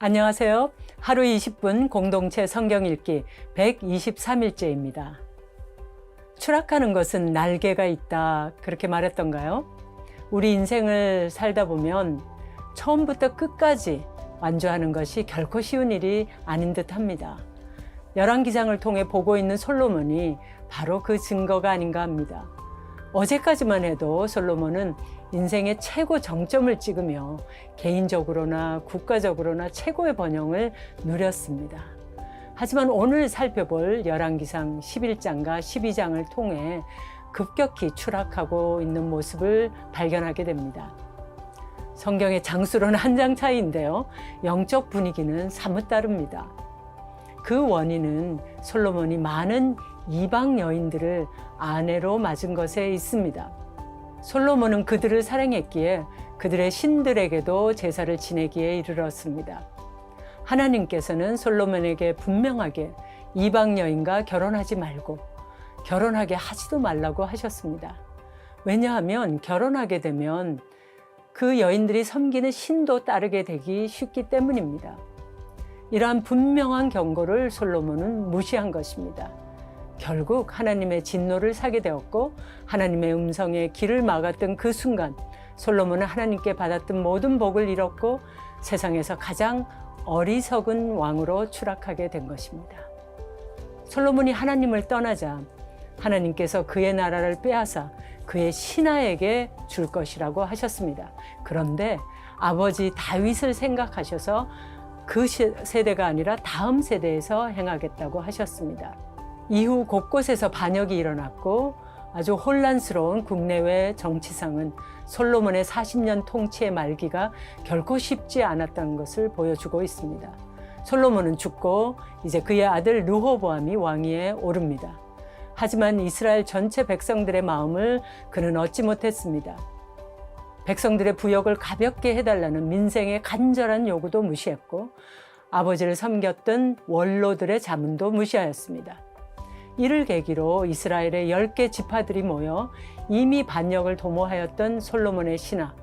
안녕하세요. 하루 20분 공동체 성경 읽기 123일째입니다. 추락하는 것은 날개가 있다, 그렇게 말했던가요? 우리 인생을 살다 보면 처음부터 끝까지 완주하는 것이 결코 쉬운 일이 아닌 듯 합니다. 열왕기상을 통해 보고 있는 솔로몬이 바로 그 증거가 아닌가 합니다. 어제까지만 해도 솔로몬은 인생의 최고 정점을 찍으며 개인적으로나 국가적으로나 최고의 번영을 누렸습니다. 하지만 오늘 살펴볼 열왕기상 11장과 12장을 통해 급격히 추락하고 있는 모습을 발견하게 됩니다. 성경의 장수로는 한 장 차이인데요. 영적 분위기는 사뭇 다릅니다. 그 원인은 솔로몬이 많은 이방 여인들을 아내로 맞은 것에 있습니다. 솔로몬은 그들을 사랑했기에 그들의 신들에게도 제사를 지내기에 이르렀습니다. 하나님께서는 솔로몬에게 분명하게 이방 여인과 결혼하지 말고 결혼하게 하지도 말라고 하셨습니다. 왜냐하면 결혼하게 되면 그 여인들이 섬기는 신도 따르게 되기 쉽기 때문입니다. 이러한 분명한 경고를 솔로몬은 무시한 것입니다. 결국 하나님의 진노를 사게 되었고 하나님의 음성에 길을 막았던 그 순간 솔로몬은 하나님께 받았던 모든 복을 잃었고 세상에서 가장 어리석은 왕으로 추락하게 된 것입니다. 솔로몬이 하나님을 떠나자 하나님께서 그의 나라를 빼앗아 그의 신하에게 줄 것이라고 하셨습니다. 그런데 아버지 다윗을 생각하셔서 그 세대가 아니라 다음 세대에서 행하겠다고 하셨습니다. 이후 곳곳에서 반역이 일어났고 아주 혼란스러운 국내외 정치상은 솔로몬의 40년 통치의 말기가 결코 쉽지 않았다는 것을 보여주고 있습니다. 솔로몬은 죽고 이제 그의 아들 르호보암이 왕위에 오릅니다. 하지만 이스라엘 전체 백성들의 마음을 그는 얻지 못했습니다. 백성들의 부역을 가볍게 해달라는 민생의 간절한 요구도 무시했고 아버지를 섬겼던 원로들의 자문도 무시하였습니다. 이를 계기로 이스라엘의 10개 지파들이 모여 이미 반역을 도모하였던 솔로몬의 신하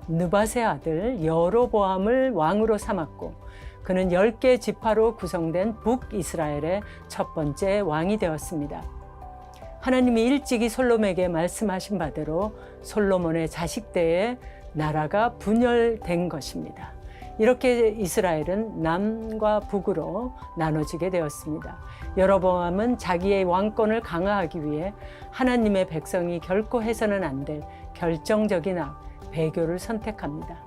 느밧의 아들 여로보암을 왕으로 삼았고 그는 10개 지파로 구성된 북이스라엘의 첫 번째 왕이 되었습니다. 하나님이 일찍이 솔로몬에게 말씀하신 바대로 솔로몬의 자식대에 나라가 분열된 것입니다. 이렇게 이스라엘은 남과 북으로 나눠지게 되었습니다. 여로보암은 자기의 왕권을 강화하기 위해 하나님의 백성이 결코 해서는 안 될 결정적인 악, 배교를 선택합니다.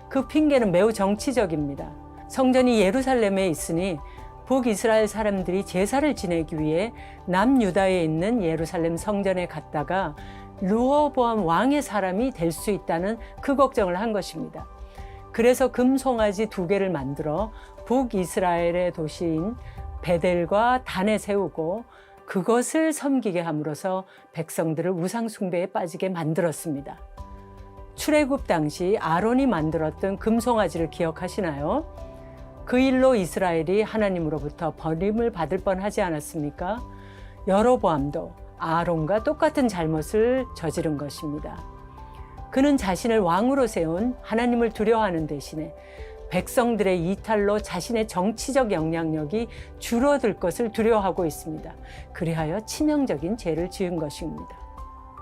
그 핑계는 매우 정치적입니다. 성전이 예루살렘에 있으니 북이스라엘 사람들이 제사를 지내기 위해 남유다에 있는 예루살렘 성전에 갔다가 르호보암 왕의 사람이 될 수 있다는 그 걱정을 한 것입니다. 그래서 금송아지 2개를 만들어 북이스라엘의 도시인 베델과 단에 세우고 그것을 섬기게 함으로써 백성들을 우상 숭배에 빠지게 만들었습니다. 출애굽 당시 아론이 만들었던 금송아지를 기억하시나요? 그 일로 이스라엘이 하나님으로부터 버림을 받을 뻔하지 않았습니까? 여로보암도 아론과 똑같은 잘못을 저지른 것입니다. 그는 자신을 왕으로 세운 하나님을 두려워하는 대신에 백성들의 이탈로 자신의 정치적 영향력이 줄어들 것을 두려워하고 있습니다. 그리하여 치명적인 죄를 지은 것입니다.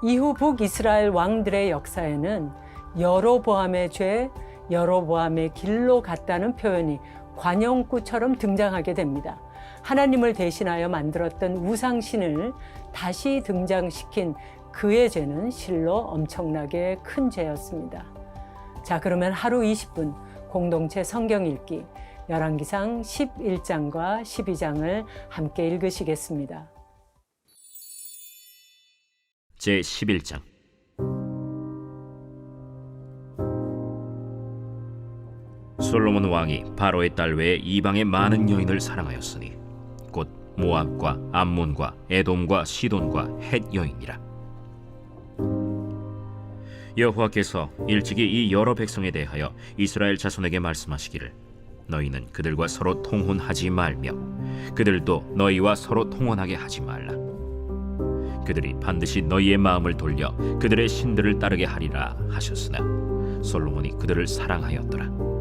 이후 북이스라엘 왕들의 역사에는 여로보암의 죄, 여로보암의 길로 갔다는 표현이 관용구처럼 등장하게 됩니다. 하나님을 대신하여 만들었던 우상신을 다시 등장시킨 그의 죄는 실로 엄청나게 큰 죄였습니다. 자, 그러면 하루 20분 공동체 성경 읽기 열왕기상 11장과 12장을 함께 읽으시겠습니다. 제11장. 솔로몬 왕이 바로의 딸 외에 이방의 많은 여인을 사랑하였으니 곧 모압과 암몬과 에돔과 시돈과 헷 여인이라. 여호와께서 일찍이 이 여러 백성에 대하여 이스라엘 자손에게 말씀하시기를 너희는 그들과 서로 통혼하지 말며 그들도 너희와 서로 통혼하게 하지 말라. 그들이 반드시 너희의 마음을 돌려 그들의 신들을 따르게 하리라 하셨으나 솔로몬이 그들을 사랑하였더라.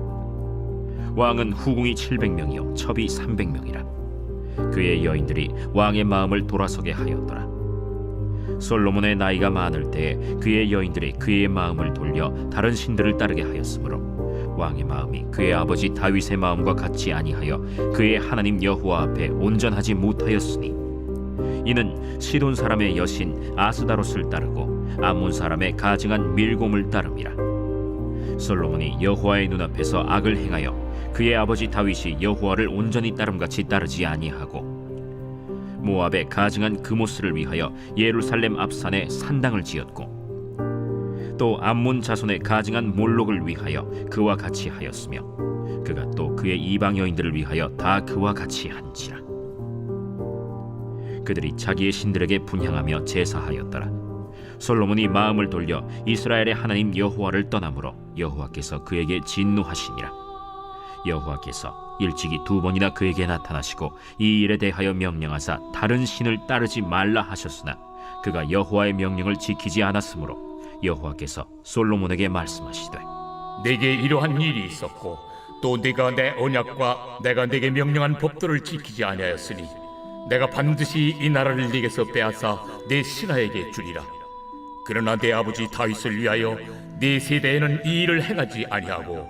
왕은 후궁이 700명이요 첩이 300명이라. 그의 여인들이 왕의 마음을 돌아서게 하였더라. 솔로몬의 나이가 많을 때에 그의 여인들이 그의 마음을 돌려 다른 신들을 따르게 하였으므로 왕의 마음이 그의 아버지 다윗의 마음과 같지 아니하여 그의 하나님 여호와 앞에 온전하지 못하였으니, 이는 시돈 사람의 여신 아스다롯을 따르고 암몬 사람의 가증한 밀곰을 따름이라. 솔로몬이 여호와의 눈앞에서 악을 행하여 그의 아버지 다윗이 여호와를 온전히 따름같이 따르지 아니하고, 모압의 가증한 그모스를 위하여 예루살렘 앞산에 산당을 지었고, 또 암몬 자손의 가증한 몰록을 위하여 그와 같이 하였으며, 그가 또 그의 이방 여인들을 위하여 다 그와 같이 한지라. 그들이 자기의 신들에게 분향하며 제사하였더라. 솔로몬이 마음을 돌려 이스라엘의 하나님 여호와를 떠나므로 여호와께서 그에게 진노하시니라. 여호와께서 일찍이 2번이나 그에게 나타나시고 이 일에 대하여 명령하사 다른 신을 따르지 말라 하셨으나 그가 여호와의 명령을 지키지 않았으므로 여호와께서 솔로몬에게 말씀하시되, 내게 이러한 일이 있었고 또 네가 내 언약과 내가 네게 명령한 법도를 지키지 아니하였으니 내가 반드시 이 나라를 네게서 빼앗아 네 신하에게 주리라. 그러나 내 아버지 다윗을 위하여 네 세대에는 이 일을 행하지 아니하고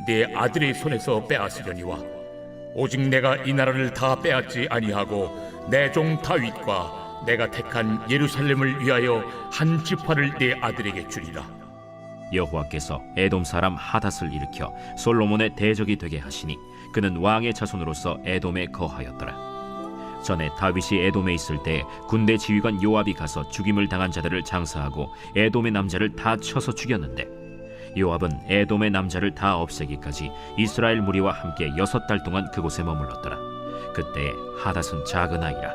내 아들의 손에서 빼앗으려니와, 오직 내가 이 나라를 다 빼앗지 아니하고 내 종 다윗과 내가 택한 예루살렘을 위하여 한 지파를 내 아들에게 주리라. 여호와께서 에돔 사람 하닷을 일으켜 솔로몬의 대적이 되게 하시니 그는 왕의 자손으로서 에돔에 거하였더라. 전에 다윗이 에돔에 있을 때 군대 지휘관 요압이 가서 죽임을 당한 자들을 장사하고 에돔의 남자를 다 쳐서 죽였는데, 요압은 에돔의 남자를 다 없애기까지 이스라엘 무리와 함께 6달 동안 그곳에 머물렀더라. 그때에 하닷은 작은 아이라.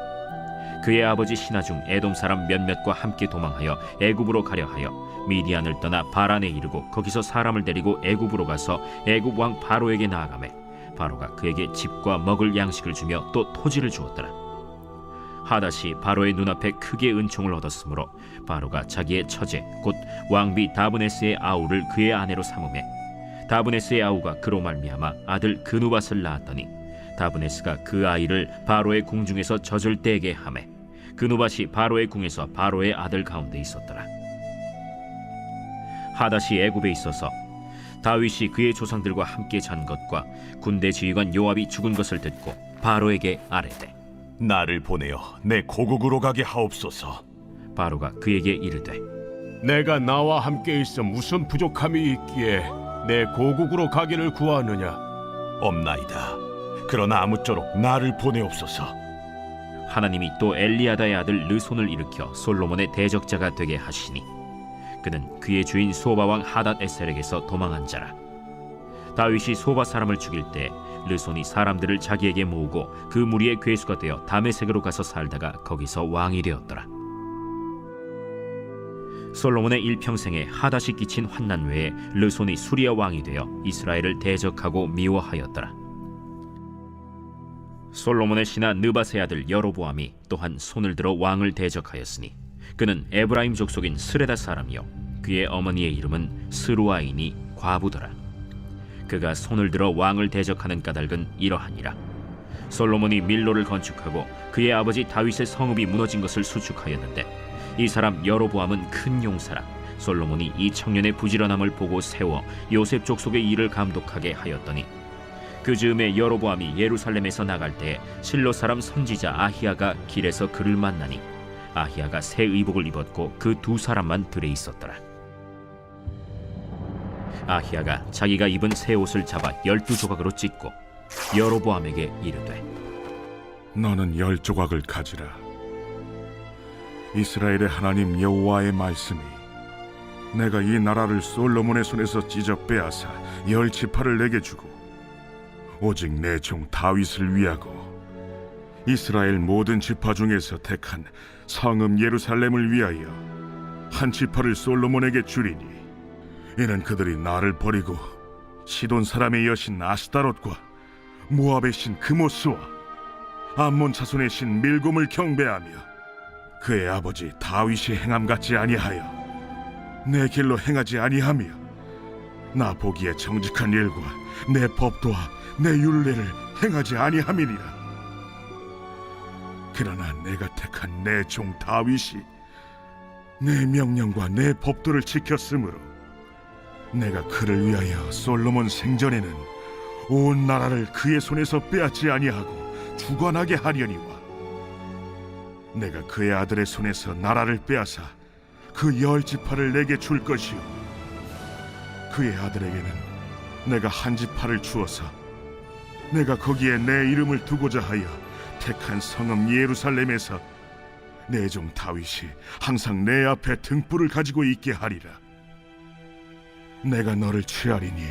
그의 아버지 신하 중 에돔 사람 몇몇과 함께 도망하여 애굽으로 가려 하여 미디안을 떠나 바란에 이르고 거기서 사람을 데리고 애굽으로 가서 애굽 왕 바로에게 나아가매 바로가 그에게 집과 먹을 양식을 주며 또 토지를 주었더라. 하닷이 바로의 눈앞에 크게 은총을 얻었으므로 바로가 자기의 처제 곧 왕비 다브네스의 아우를 그의 아내로 삼으매, 다브네스의 아우가 그로 말미암아 아들 그누밧을 낳았더니 다브네스가 그 아이를 바로의 궁중에서 젖을 떼게 하매 그누밧이 바로의 궁에서 바로의 아들 가운데 있었더라. 하닷이 애굽에 있어서 다윗이 그의 조상들과 함께 잔 것과 군대 지휘관 요압이 죽은 것을 듣고 바로에게 아뢰되, 나를 보내어 내 고국으로 가게 하옵소서. 바로가 그에게 이르되, 내가 나와 함께 있어 무슨 부족함이 있기에 내 고국으로 가기를 구하느냐? 없나이다. 그러나 아무쪼록 나를 보내옵소서. 하나님이 또 엘리야다의 아들 르손을 일으켜 솔로몬의 대적자가 되게 하시니 그는 그의 주인 소바 왕 하닷 에셀에게서 도망한 자라. 다윗이 소바 사람을 죽일 때 르손이 사람들을 자기에게 모으고 그 무리의 괴수가 되어 다메섹으로 가서 살다가 거기서 왕이 되었더라. 솔로몬의 일평생에 하닷이 끼친 환난 외에 르손이 수리아 왕이 되어 이스라엘을 대적하고 미워하였더라. 솔로몬의 신하 느밧의 아들 여로보암이 또한 손을 들어 왕을 대적하였으니 그는 에브라임 족속인 스레다 사람이요 그의 어머니의 이름은 스루아이니 과부더라. 그가 손을 들어 왕을 대적하는 까닭은 이러하니라. 솔로몬이 밀로를 건축하고 그의 아버지 다윗의 성읍이 무너진 것을 수축하였는데, 이 사람 여로보암은 큰 용사라. 솔로몬이 이 청년의 부지런함을 보고 세워 요셉 족속의 일을 감독하게 하였더니, 그 즈음에 여로보암이 예루살렘에서 나갈 때 실로 사람 선지자 아히야가 길에서 그를 만나니 아히야가 새 의복을 입었고 그 2사람만 들에 있었더라. 아히야가 자기가 입은 새 옷을 잡아 12조각으로 찢고 여로보암에게 이르되, 너는 10조각을 가지라. 이스라엘의 하나님 여호와의 말씀이 내가 이 나라를 솔로몬의 손에서 찢어 빼앗아 10지파를 내게 주고 오직 내 종 다윗을 위하고 이스라엘 모든 지파 중에서 택한 성읍 예루살렘을 위하여 한 지파를 솔로몬에게 주리니, 이는 그들이 나를 버리고 시돈 사람의 여신 아스다롯과 모압의 신 그모스와 암몬 자손의 신 밀곰을 경배하며 그의 아버지 다윗이 행함 같지 아니하여 내 길로 행하지 아니하며 나 보기에 정직한 일과 내 법도와 내 율례를 행하지 아니함이니라. 그러나 내가 택한 내 종 다윗이 내 명령과 내 법도를 지켰으므로 내가 그를 위하여 솔로몬 생전에는 온 나라를 그의 손에서 빼앗지 아니하고 주관하게 하려니와 내가 그의 아들의 손에서 나라를 빼앗아 그 열 지파를 내게 줄 것이요 그의 아들에게는 내가 한 지파를 주어서 내가 거기에 내 이름을 두고자 하여 택한 성읍 예루살렘에서 내 종 다윗이 항상 내 앞에 등불을 가지고 있게 하리라. 내가 너를 취하리니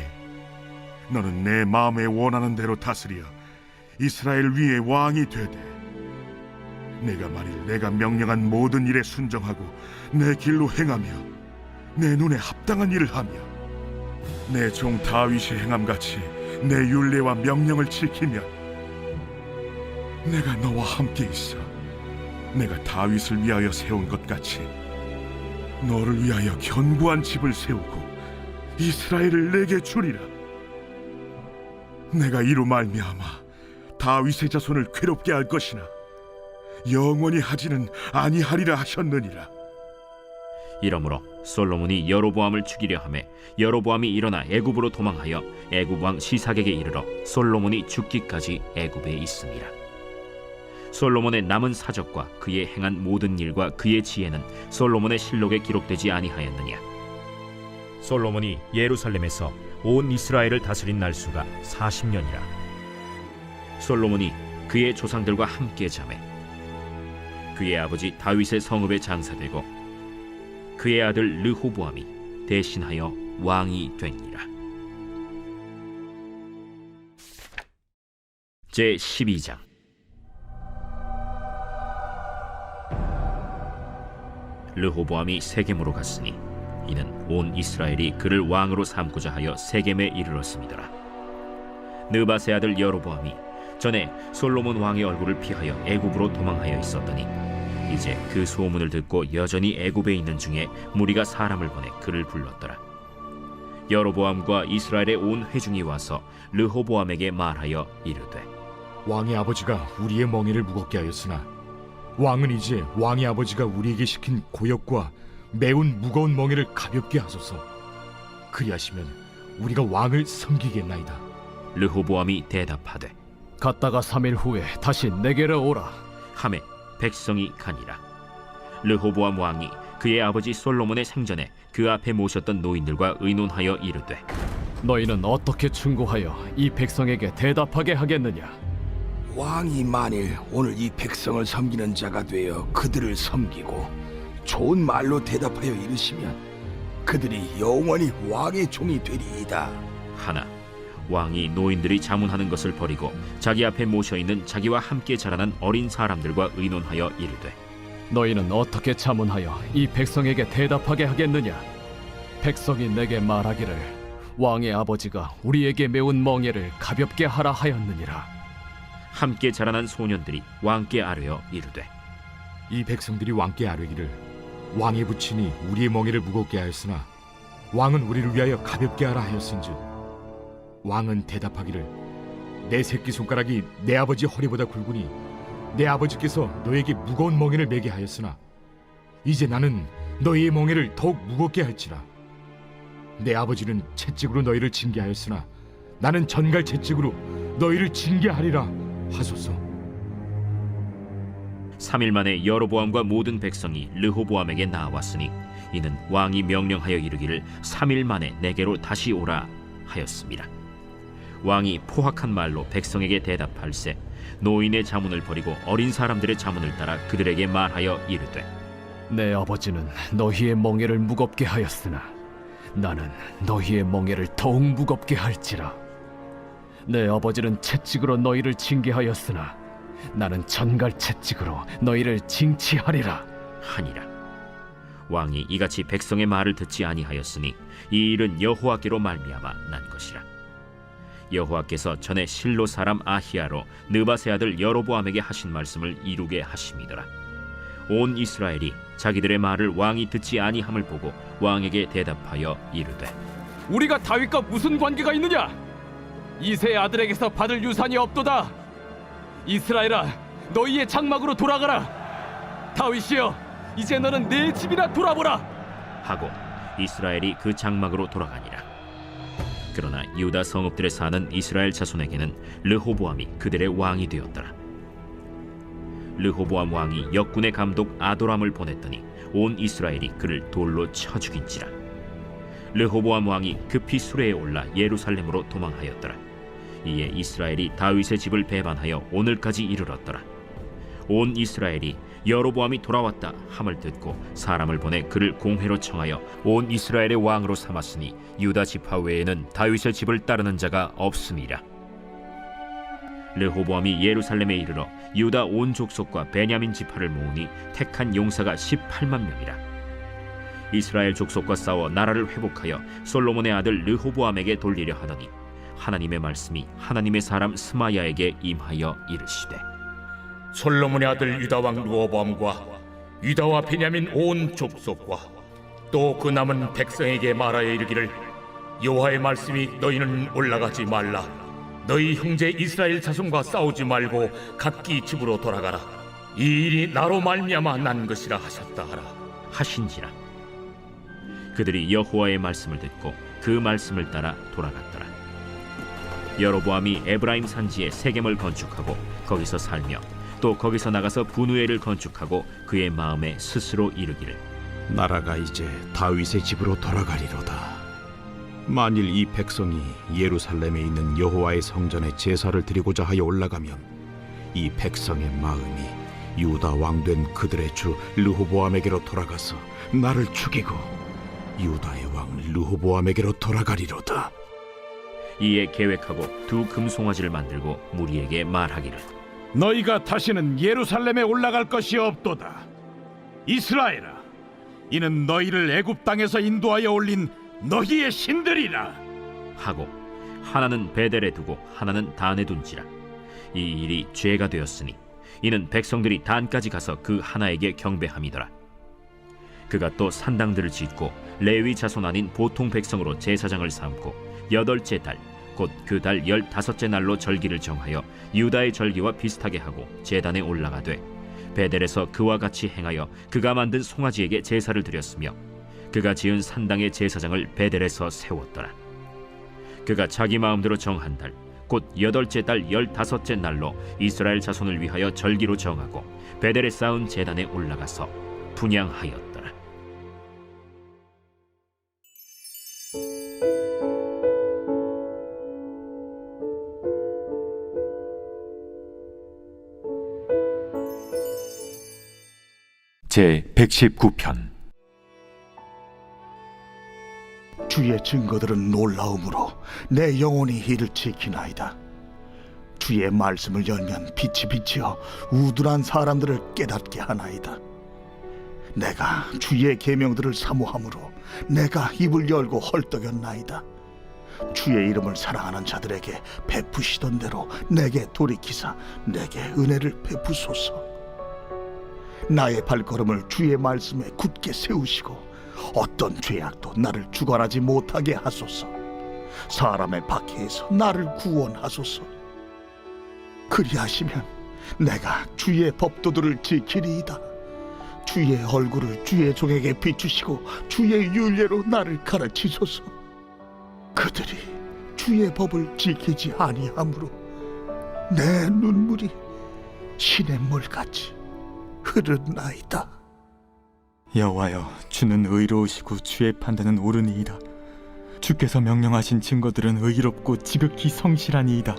너는 내 마음에 원하는 대로 다스려 이스라엘 위에 왕이 되되 내가 만일 내가 명령한 모든 일에 순종하고 내 길로 행하며 내 눈에 합당한 일을 하며 내 종 다윗이 행함같이 내 율례와 명령을 지키면 내가 너와 함께 있어 내가 다윗을 위하여 세운 것 같이 너를 위하여 견고한 집을 세우고 이스라엘을 내게 주리라. 내가 이로 말미암아 다윗의 자손을 괴롭게 할 것이나 영원히 하지는 아니하리라 하셨느니라. 이러므로 솔로몬이 여로보암을 죽이려 하매 여로보암이 일어나 애굽으로 도망하여 애굽 왕 시삭에게 이르러 솔로몬이 죽기까지 애굽에 있음이라. 솔로몬의 남은 사적과 그의 행한 모든 일과 그의 지혜는 솔로몬의 실록에 기록되지 아니하였느냐. 솔로몬이 예루살렘에서 온 이스라엘을 다스린 날수가 40년이라. 솔로몬이 그의 조상들과 함께 자매 그의 아버지 다윗의 성읍에 장사되고 그의 아들 르호보암이 대신하여 왕이 되니라. 제 12장. 르호보암이 세겜으로 갔으니 이는 온 이스라엘이 그를 왕으로 삼고자 하여 세겜에 이르렀음이더라. 느밧의 아들 여로보암이 전에 솔로몬 왕의 얼굴을 피하여 애굽으로 도망하여 있었더니 이제 그 소문을 듣고 여전히 애굽에 있는 중에 무리가 사람을 보내 그를 불렀더라. 여로보암과 이스라엘의 온 회중이 와서 르호보암에게 말하여 이르되 왕의 아버지가 우리의 멍에를 무겁게 하였으나 왕은 이제 왕의 아버지가 우리에게 시킨 고역과 매운 무거운 멍에를 가볍게 하소서. 그리하시면 우리가 왕을 섬기겠나이다. 르호보암이 대답하되 갔다가 3일 후에 다시 내게로 오라. 하매 백성이 가니라. 르호보암 왕이 그의 아버지 솔로몬의 생전에 그 앞에 모셨던 노인들과 의논하여 이르되 너희는 어떻게 충고하여 이 백성에게 대답하게 하겠느냐? 왕이 만일 오늘 이 백성을 섬기는 자가 되어 그들을 섬기고 좋은 말로 대답하여 이르시면 그들이 영원히 왕의 종이 되리이다. 하나 왕이 노인들이 자문하는 것을 버리고 자기 앞에 모셔있는 자기와 함께 자라난 어린 사람들과 의논하여 이르되 너희는 어떻게 자문하여 이 백성에게 대답하게 하겠느냐? 백성이 내게 말하기를 왕의 아버지가 우리에게 매운 멍에를 가볍게 하라 하였느니라. 함께 자라난 소년들이 왕께 아뢰어 이르되 이 백성들이 왕께 아뢰기를 왕의 부친이 우리의 멍에를 무겁게 하였으나 왕은 우리를 위하여 가볍게 하라 하였은즉 왕은 대답하기를 내 새끼손가락이 내 아버지 허리보다 굵으니 내 아버지께서 너에게 무거운 멍에를 매게 하였으나 이제 나는 너희의 멍에를 더욱 무겁게 할지라. 내 아버지는 채찍으로 너희를 징계하였으나 나는 전갈 채찍으로 너희를 징계하리라 하소서. 3일 만에 여로보암과 모든 백성이 르호보암에게 나왔으니 이는 왕이 명령하여 이르기를 3일 만에 내게로 다시 오라 하였습니다. 왕이 포악한 말로 백성에게 대답할세 노인의 자문을 버리고 어린 사람들의 자문을 따라 그들에게 말하여 이르되 내 아버지는 너희의 멍에를 무겁게 하였으나 나는 너희의 멍에를 더욱 무겁게 할지라. 내 아버지는 채찍으로 너희를 징계하였으나 나는 전갈 채찍으로 너희를 징치하리라 하니라. 왕이 이같이 백성의 말을 듣지 아니하였으니 이 일은 여호와께로 말미암아 난 것이라. 여호와께서 전에 실로 사람 아히야로 느밧의 아들 여로보암에게 하신 말씀을 이루게 하심이더라. 온 이스라엘이 자기들의 말을 왕이 듣지 아니함을 보고 왕에게 대답하여 이르되 우리가 다윗과 무슨 관계가 있느냐? 이새의 아들에게서 받을 유산이 없도다. 이스라엘아, 너희의 장막으로 돌아가라. 다윗이여, 이제 너는 내 집이나 돌아보라. 하고 이스라엘이 그 장막으로 돌아가니라. 그러나 유다 성읍들에 사는 이스라엘 자손에게는 르호보암이 그들의 왕이 되었더라. 르호보암 왕이 역군의 감독 아도람을 보냈더니 온 이스라엘이 그를 돌로 쳐 죽인지라. 르호보암 왕이 급히 수레에 올라 예루살렘으로 도망하였더라. 이에 이스라엘이 다윗의 집을 배반하여 오늘까지 이르렀더라. 온 이스라엘이 여로보암이 돌아왔다 함을 듣고 사람을 보내 그를 공회로 청하여 온 이스라엘의 왕으로 삼았으니 유다 지파 외에는 다윗의 집을 따르는 자가 없음이라. 르호보암이 예루살렘에 이르러 유다 온 족속과 베냐민 지파를 모으니 택한 용사가 18만 명이라. 이스라엘 족속과 싸워 나라를 회복하여 솔로몬의 아들 르호보암에게 돌리려 하더니 하나님의 말씀이 하나님의 사람 스마야에게 임하여 이르시되, 솔로몬의 아들 유다 왕 르호보암과 유다와 베냐민 온 족속과 또 그 남은 백성에게 말하여 이르기를, 여호와의 말씀이 너희는 올라가지 말라. 너희 형제 이스라엘 자손과 싸우지 말고 각기 집으로 돌아가라. 이 일이 나로 말미암아 난 것이라 하셨다 하라 하신지라. 그들이 여호와의 말씀을 듣고 그 말씀을 따라 돌아갔더라. 여로보암이 에브라임 산지에 세겜을 건축하고 거기서 살며 또 거기서 나가서 분우엘을 건축하고 그의 마음에 스스로 이르기를, 나라가 이제 다윗의 집으로 돌아가리로다. 만일 이 백성이 예루살렘에 있는 여호와의 성전에 제사를 드리고자 하여 올라가면 이 백성의 마음이 유다 왕된 그들의 주 르호보암에게로 돌아가서 나를 죽이고 유다의 왕 르호보암에게로 돌아가리로다. 이에 계획하고 두 금송아지를 만들고 무리에게 말하기를, 너희가 다시는 예루살렘에 올라갈 것이 없도다. 이스라엘아, 이는 너희를 애굽 땅에서 인도하여 올린 너희의 신들이라. 하고 하나는 베델에 두고 하나는 단에 둔지라. 이 일이 죄가 되었으니 이는 백성들이 단까지 가서 그 하나에게 경배함이더라. 그가 또 산당들을 짓고 레위 자손 아닌 보통 백성으로 제사장을 삼고 8째 달 곧 그 달 15째 날로 절기를 정하여 유다의 절기와 비슷하게 하고 제단에 올라가되 베델에서 그와 같이 행하여 그가 만든 송아지에게 제사를 드렸으며 그가 지은 산당의 제사장을 베델에서 세웠더라. 그가 자기 마음대로 정한 달 곧 8째 달 15째 날로 이스라엘 자손을 위하여 절기로 정하고 베델에 쌓은 제단에 올라가서 분향하였더라. 제 119편. 주의 증거들은 놀라움으로 내 영혼이 이를 지키나이다. 주의 말씀을 열면 빛이 비치어 우둔한 사람들을 깨닫게 하나이다. 내가 주의 계명들을 사모함으로 내가 입을 열고 헐떡였나이다. 주의 이름을 사랑하는 자들에게 베푸시던 대로 내게 돌이키사 내게 은혜를 베푸소서. 나의 발걸음을 주의 말씀에 굳게 세우시고 어떤 죄악도 나를 주관하지 못하게 하소서. 사람의 박해에서 나를 구원하소서. 그리하시면 내가 주의 법도들을 지키리이다. 주의 얼굴을 주의 종에게 비추시고 주의 윤례로 나를 가르치소서. 그들이 주의 법을 지키지 아니하므로 내 눈물이 시냇물같이 흐르나이다. 여호와여, 주는 의로우시고 주의 판단은 옳으니이다. 주께서 명령하신 증거들은 의롭고 지극히 성실하니이다.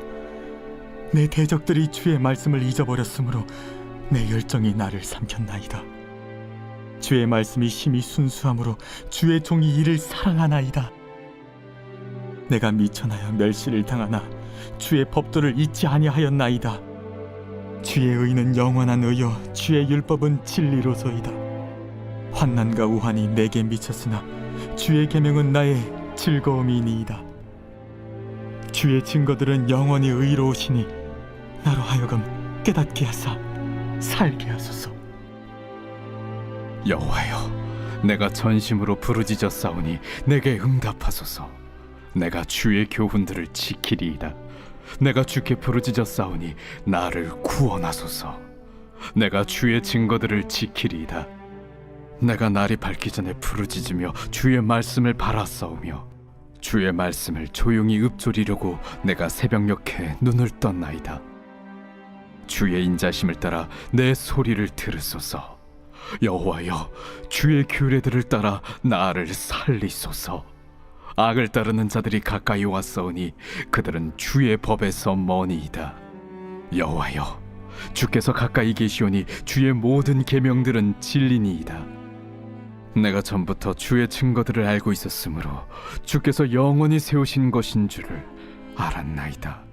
내 대적들이 주의 말씀을 잊어버렸으므로 내 열정이 나를 삼켰나이다. 주의 말씀이 심히 순수함으로 주의 종이 이를 사랑하나이다. 내가 미천하여 멸시를 당하나 주의 법도를 잊지 아니하였나이다. 주의 의는 영원한 의요 주의 율법은 진리로소이다. 환난과 우환이 내게 미쳤으나 주의 계명은 나의 즐거움이니이다. 주의 증거들은 영원히 의로우시니 나로 하여금 깨닫게 하사 살게 하소서. 여호와여, 내가 전심으로 부르짖어 싸우니 내게 응답하소서. 내가 주의 교훈들을 지키리이다. 내가 주께 부르짖어 싸우니 나를 구원하소서. 내가 주의 증거들을 지키리이다. 내가 날이 밝기 전에 부르짖으며 주의 말씀을 바라싸우며 주의 말씀을 조용히 읊조리려고 내가 새벽녘에 눈을 떴나이다. 주의 인자심을 따라 내 소리를 들으소서. 여호와여, 주의 규례들을 따라 나를 살리소서. 악을 따르는 자들이 가까이 왔사오니 그들은 주의 법에서 머니이다. 여호와여, 주께서 가까이 계시오니 주의 모든 계명들은 진리니이다. 내가 전부터 주의 증거들을 알고 있었으므로 주께서 영원히 세우신 것인 줄을 알았나이다.